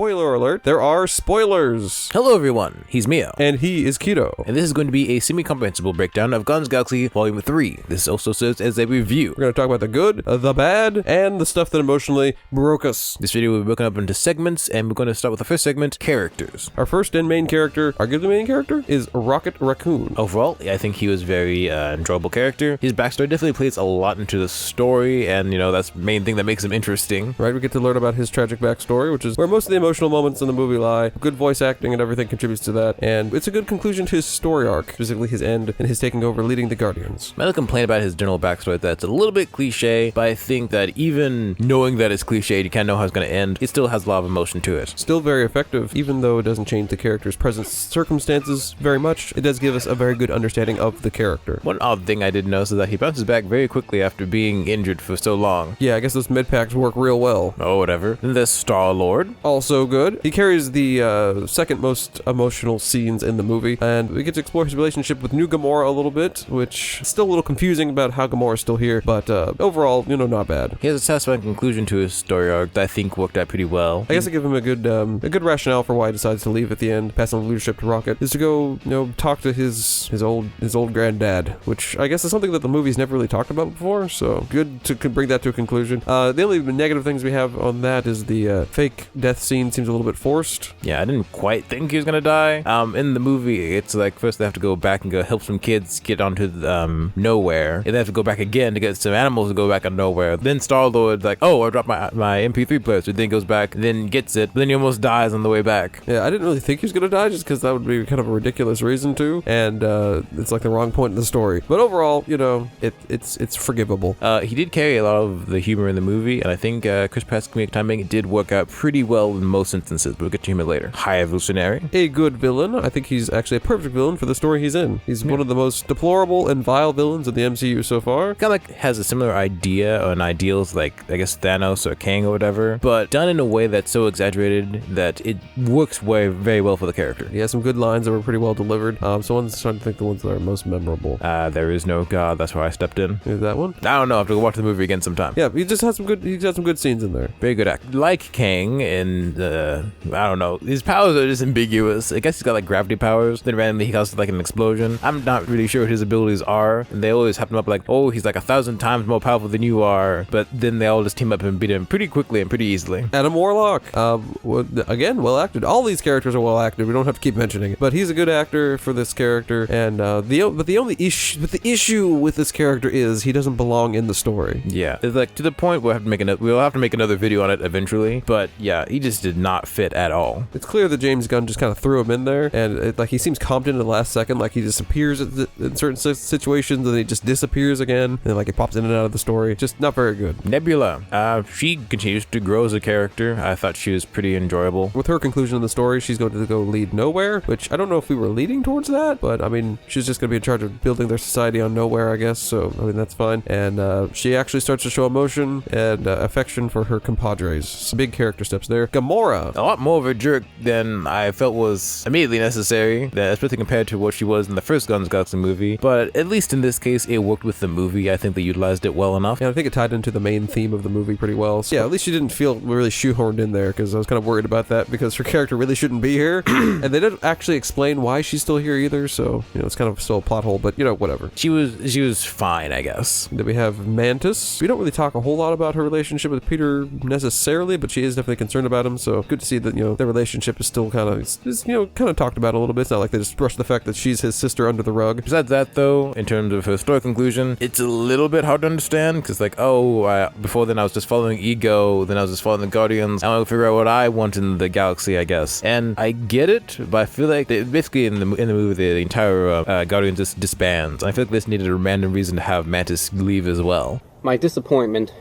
spoiler alert, there are spoilers. Hello everyone, he's Mio. And he is Kido. And this is going to be a semi-comprehensible breakdown of Gunn's Galaxy Volume 3. This also serves as a review. We're going to talk about the good, the bad, and the stuff that emotionally broke us. This video will be broken up into segments, and we're going to start with the first segment, characters. Our first and main character, arguably main character, is Rocket Raccoon. Overall, I think he was a very enjoyable character. His backstory definitely plays a lot into the story, and that's the main thing that makes him interesting. Right, we get to learn about his tragic backstory, which is where most of the emotional moments in the movie lie. Good voice acting and everything contributes to that, and it's a good conclusion to his story arc, specifically his end and his taking over leading the Guardians. My only complaint about his general backstory is that it's a little bit cliche, but I think that even knowing that it's cliche, you can't know how it's going to end, it still has a lot of emotion to it. Still very effective, even though it doesn't change the character's present circumstances very much. It does give us a very good understanding of the character. One odd thing I did notice is that he bounces back very quickly after being injured for so long. Yeah, I guess those med packs work real well. Oh, whatever. Then there's Star-Lord. Also good. He carries the second most emotional scenes in the movie, and we get to explore his relationship with new Gamora a little bit, which is still a little confusing about how Gamora is still here, but overall, not bad. He has a satisfying conclusion to his story arc that I think worked out pretty well. I guess I give him a good rationale for why he decides to leave at the end, passing the leadership to Rocket, is to go, talk to his old granddad, which I guess is something that the movie's never really talked about before, so good to bring that to a conclusion. The only negative things we have on that is the fake death scene seems a little bit forced. Yeah, I didn't quite think he was gonna die. In the movie, it's like first they have to go back and go help some kids get onto nowhere, and they have to go back again to get some animals to go back on nowhere. Then Star-Lord's like, oh, I dropped my MP3 player, so then goes back, then gets it, but then he almost dies on the way back. Yeah, I didn't really think he was gonna die just because that would be kind of a ridiculous reason to, and it's like the wrong point in the story. But overall, it's forgivable. He did carry a lot of the humor in the movie, and I think Chris Pratt's comedic timing did work out pretty well in most instances, but we'll get to him later. High Evolutionary. A good villain. I think he's actually a perfect villain for the story he's in. He's one of the most deplorable and vile villains in the MCU so far. Kind of has a similar idea or an ideals like, I guess, Thanos or Kang or whatever, but done in a way that's so exaggerated that it works very well for the character. He has some good lines that were pretty well delivered. So I'm trying to think the ones that are most memorable. There is no God. That's where I stepped in. Is that one? I don't know. I have to go watch the movie again sometime. Yeah, he just has some good scenes in there. Very good act. Like Kang, and I don't know. His powers are just ambiguous. I guess he's got like gravity powers. Then randomly he causes like an explosion. I'm not really sure what his abilities are. And they always hype him up like, oh, he's like 1,000 times more powerful than you are. But then they all just team up and beat him pretty quickly and pretty easily. Adam Warlock. Again, well acted. All these characters are well acted. We don't have to keep mentioning it. But he's a good actor for this character. And the issue with this character is he doesn't belong in the story. Yeah, it's like to the point we'll have to make another video on it eventually. But yeah, he just did not fit at all. It's clear that James Gunn just kind of threw him in there, and he seems competent in the last second. Like he just appears in certain situations, and then he just disappears again, and like he pops in and out of the story. Just not very good. Nebula, she continues to grow as a character. I thought she was pretty enjoyable. With her conclusion in the story, she's going to go lead Nowhere, which I don't know if we were leading towards that, but I mean, she's just going to be in charge of building their society on Nowhere, I guess. So I mean, that's fine. And she actually starts to show emotion and affection for her compadres. Some big character steps there. Gamora, a lot more of a jerk than I felt was immediately necessary, especially compared to what she was in the first Guns Galaxy movie. But at least in this case, it worked with the movie. I think they utilized it well enough. Yeah, I think it tied into the main theme of the movie pretty well. So yeah, at least she didn't feel really shoehorned in there, because I was kind of worried about that because her character really shouldn't be here. And they didn't actually explain why she's still here either, so it's kind of still a plot hole, but whatever. She was fine, I guess. Then we have Mantis. We don't really talk a whole lot about her relationship with Peter necessarily, but she is definitely concerned about him, so good to see that their relationship is still kind of talked about a little bit. It's not like they just brush the fact that she's his sister under the rug. Besides that, though, in terms of her story conclusion, it's a little bit hard to understand, because before then I was just following Ego, then I was just following the Guardians. I want to figure out what I want in the galaxy, I guess. And I get it, but I feel like basically in the movie the entire Guardians just disbands. I feel like this needed a random reason to have Mantis leave as well. My disappointment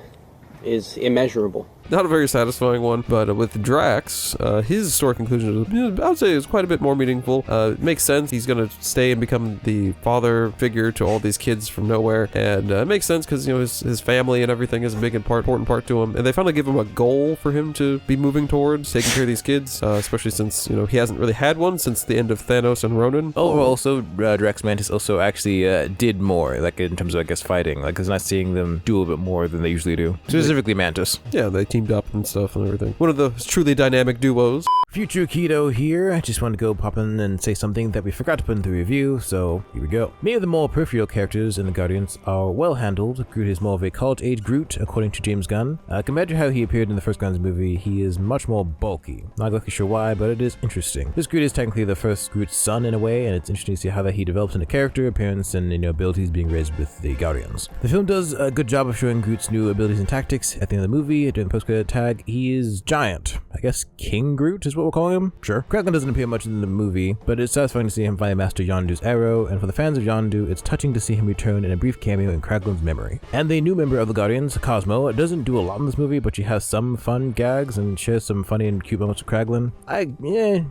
is immeasurable. Not a very satisfying one, but with Drax, his story conclusion, I would say, is quite a bit more meaningful. It makes sense. He's going to stay and become the father figure to all these kids from Nowhere, and it makes sense because his family and everything is a big important part to him. And they finally give him a goal for him to be moving towards, taking care of these kids, especially since he hasn't really had one since the end of Thanos and Ronan. Also, Drax Mantis also actually did more, like in terms of fighting. Like it's not seeing them do a little bit more than they usually do. Specifically Mantis. Yeah, they team teamed up and stuff and everything. One of the truly dynamic duos. Future Kido here. I just wanted to go pop in and say something that we forgot to put in the review, so here we go. Many of the more peripheral characters in the Guardians are well handled. Groot is more of a college-age Groot, according to James Gunn. Compared to how he appeared in the first Guardians movie, he is much more bulky. Not exactly sure why, but it is interesting. This Groot is technically the first Groot's son in a way, and it's interesting to see how that he develops into character, appearance, and abilities being raised with the Guardians. The film does a good job of showing Groot's new abilities and tactics. At the end of the movie, during the post-credit tag, he is giant. I guess King Groot is what we're calling him? Sure. Kraglin doesn't appear much in the movie, but it's satisfying to see him finally master Yondu's arrow, and for the fans of Yondu, it's touching to see him return in a brief cameo in Kraglin's memory. And the new member of the Guardians, Cosmo, doesn't do a lot in this movie, but she has some fun gags and shares some funny and cute moments with Kraglin.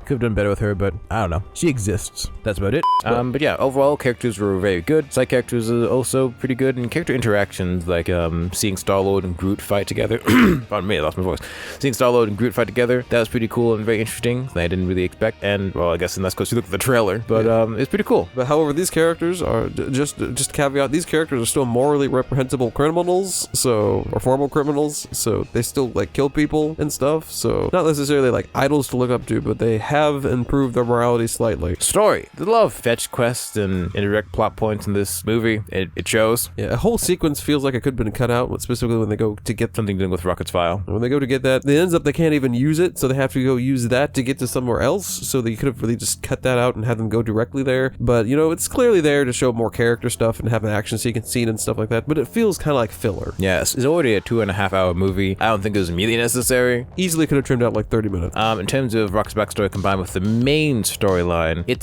Could have done better with her, but I don't know. She exists. That's about it. But yeah, overall, characters were very good. Side characters are also pretty good, and character interactions, like seeing Star-Lord and Groot fight together. Pardon me, I lost my voice. Seeing Star-Lord and Groot fight together, that was pretty cool and very interesting. That I didn't really expect, and well, I guess unless because you look at the trailer, but it's pretty cool. But however, these characters are just caveat. These characters are still morally reprehensible criminals, or formal criminals, so they still like kill people and stuff. So not necessarily like idols to look up to, but they have improved their morality slightly. Story, the love fetch quests and indirect plot points in this movie. It shows. Yeah, a whole sequence feels like it could have been cut out, specifically when they go to get something doing with Rocket's file. When they go to get that, it ends up they can't even use it, so they have to go use that to get to somewhere else, so that you could have really just cut that out and have them go directly there. But it's clearly there to show more character stuff and have an action scene and stuff like that, but it feels kind of like filler. Yes, it's already a 2.5 hour movie. I don't think it was immediately necessary. Easily could have trimmed out like 30 minutes. In terms of Rocket's backstory combined with the main storyline, it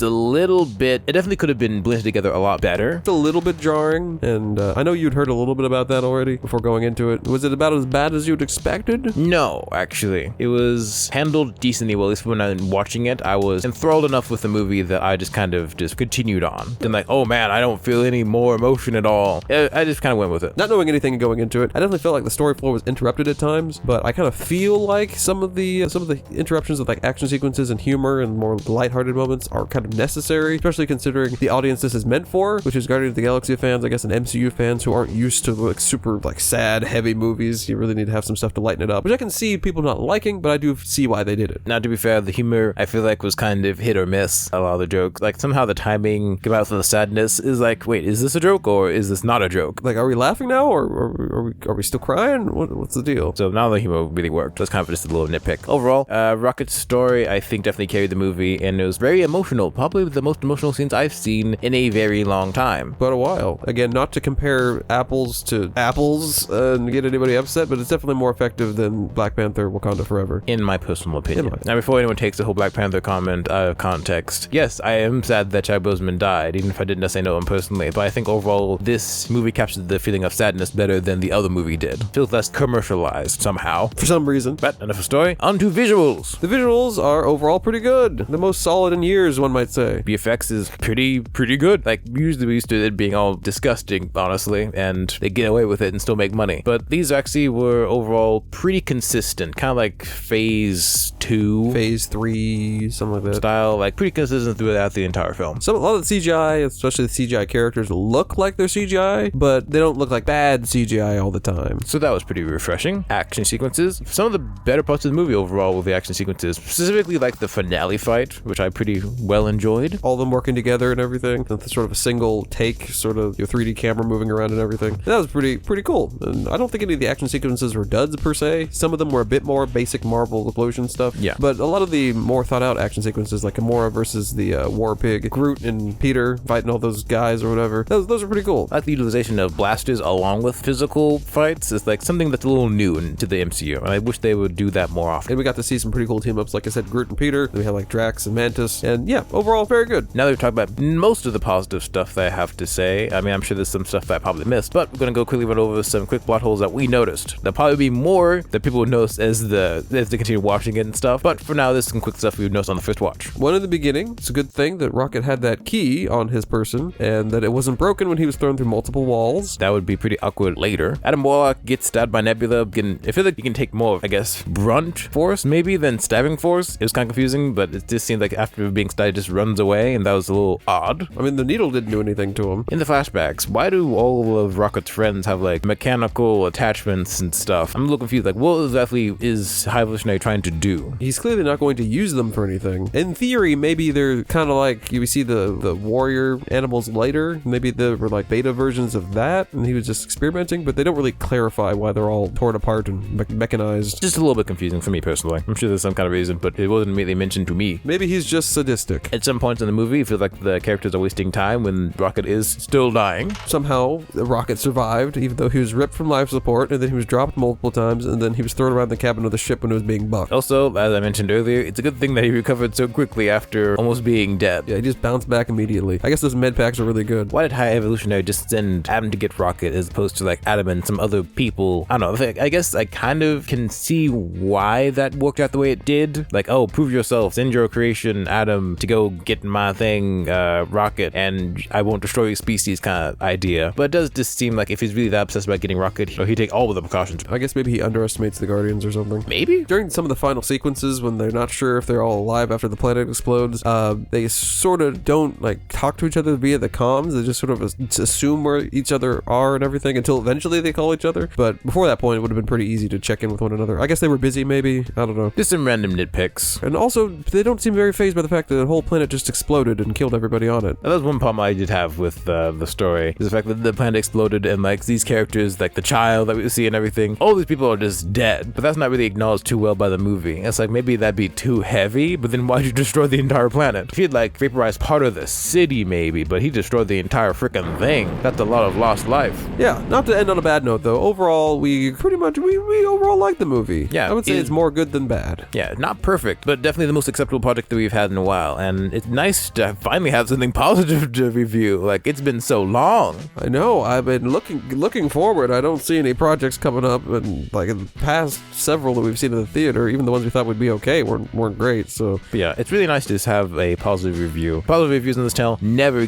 definitely could have been blended together a lot better. It's a little bit jarring, and I know you'd heard a little bit about that already before going into it. Was it about as bad as you'd expected? No, actually. It was handled decently well, at least when I'm watching it. I was enthralled enough with the movie that I just kind of continued on. Then like, oh man, I don't feel any more emotion at all. I just kind of went with it. Not knowing anything and going into it, I definitely felt like the story flow was interrupted at times, but I kind of feel like some of the interruptions of like action sequences and humor and more lighthearted moments are kind of necessary, especially considering the audience this is meant for, which is Guardians of the Galaxy fans, I guess, and MCU fans who aren't used to like super like sad, heavy movies. You really need to have some stuff to lighten it up, which I can see people not liking, but I do see why they did it. Now, to be fair, the humor I feel like was kind of hit or miss. A lot of the jokes, like somehow the timing came out with the sadness is like, wait, is this a joke or is this not a joke? Like, are we laughing now or are we still crying? What's the deal? So now the humor really worked. That's kind of just a little nitpick. Overall, Rocket's story I think definitely carried the movie, and it was very emotional. Probably the most emotional scenes I've seen in a very long time. But a while. Again, not to compare apples to apples and get anybody upset, but it's definitely more effective than Black Panther Wakanda Forever. In my personal opinion. Now, before anyone takes the whole Black Panther comment out of context, yes, I am sad that Chadwick Boseman died, even if I didn't necessarily know him personally, but I think overall this movie captured the feeling of sadness better than the other movie did. Feels less commercialized somehow. For some reason. But enough of story, on to visuals. The visuals are overall pretty good. The most solid in years, one might say. VFX is pretty good. Like, usually we used to it being all disgusting, honestly, and they get away with it and still make money. But these actually were overall pretty consistent, kind of like phase 2. Phase 3, something like that. Style, like pretty consistent throughout the entire film. So a lot of the CGI, especially the CGI characters, look like they're CGI, but they don't look like bad CGI all the time. So that was pretty refreshing. Action sequences. Some of the better parts of the movie overall were the action sequences, specifically like the finale fight, which I pretty well enjoyed. All of them working together and everything. With sort of a single take, sort of your 3D camera moving around and everything. That was pretty cool. And I don't think any of the action sequences were duds per se. Some of them were a bit more basic Marvel explosion stuff. Yeah. But a lot of the more thought out action sequences, like Gamora versus the War Pig, Groot and Peter fighting all those guys or whatever, those are pretty cool. I like the utilization of blasters along with physical fights. It's like something that's a little new to the MCU, and I wish they would do that more often. And we got to see some pretty cool team ups, like I said, Groot and Peter. Then we had like Drax and Mantis, and yeah, overall very good. Now that we've talked about most of the positive stuff that I have to say, I mean, I'm sure there's some stuff that I probably missed, but we're gonna go quickly run over some quick plot holes that we noticed. There'll probably be more that people would notice as they continue watching it and stuff, but But for now, this is some quick stuff we would notice on the first watch. One in the beginning, it's a good thing that Rocket had that key on his person and that it wasn't broken when he was thrown through multiple walls. That would be pretty awkward later. Adam Warlock gets stabbed by Nebula. I feel like you can take more, I guess, brunt force maybe than stabbing force. It was kind of confusing, but it just seemed like after being stabbed, it just runs away, and that was a little odd. I mean, the needle didn't do anything to him. In the flashbacks, why do all of Rocket's friends have like mechanical attachments and stuff? I'm a little confused. Like, what exactly is High Evolutionary trying to do? He's clearly not going to use them for anything. In theory, maybe they're kind of like, you see the warrior animals later. Maybe they were like beta versions of that, and he was just experimenting, but they don't really clarify why they're all torn apart and mechanized. Just a little bit confusing for me personally. I'm sure there's some kind of reason, but it wasn't immediately mentioned to me. Maybe he's just sadistic. At some points in the movie, it feels like the characters are wasting time when Rocket is still dying. Somehow, Rocket survived, even though he was ripped from life support, and then he was dropped multiple times, and then he was thrown around the cabin of the ship when it was being bucked. Also, as I mentioned earlier, it's a good thing that he recovered so quickly after almost being dead. Yeah, he just bounced back immediately. I guess those med packs are really good. Why did High Evolutionary just send Adam to get Rocket as opposed to like Adam and some other people? I don't know. I guess I kind of can see why that worked out the way it did. Like, oh, prove yourself. Send your creation, Adam, to go get my thing, Rocket, and I won't destroy your species kind of idea. But it does just seem like if he's really that obsessed about getting Rocket, he'd take all of the precautions. I guess maybe he underestimates the Guardians or something. Maybe? During some of the final sequences, when they're not sure if they're all alive after the planet explodes, they sort of don't like talk to each other via the comms. They just sort of assume where each other are and everything until eventually they call each other. But before that point, it would have been pretty easy to check in with one another. I guess they were busy, maybe. I don't know. Just some random nitpicks. And also, they don't seem very fazed by the fact that the whole planet just exploded and killed everybody on it. That was one problem I did have with the story, is the fact that the planet exploded and like these characters, like the child that we see and everything, all these people are just dead. But that's not really acknowledged too well by the movie. It's like maybe that'd be too heavy, but then why'd you destroy the entire planet? If he'd like vaporized part of the city maybe, but he destroyed the entire freaking thing. That's a lot of lost life. Yeah, not to end on a bad note though. Overall, we overall like the movie. Yeah, I would say it's more good than bad. Yeah, not perfect, but definitely the most acceptable project that we've had in a while. And it's nice to finally have something positive to review. Like, it's been so long. I know. I've been looking forward. I don't see any projects coming up, and like in the past several that we've seen in the theater, even the ones we thought would be okay weren't great. So but yeah, it's really nice to just have a positive review. Positive reviews on this channel never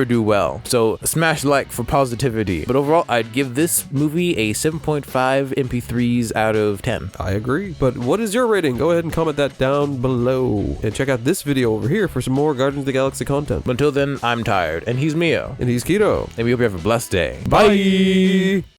do well. So smash like for positivity. But overall, I'd give this movie a 7.5 MP3s out of 10. I agree. But what is your rating? Go ahead and comment that down below. And check out this video over here for some more Guardians of the Galaxy content. But until then, I'm tired. And he's Mio. And he's Kido. And we hope you have a blessed day. Bye!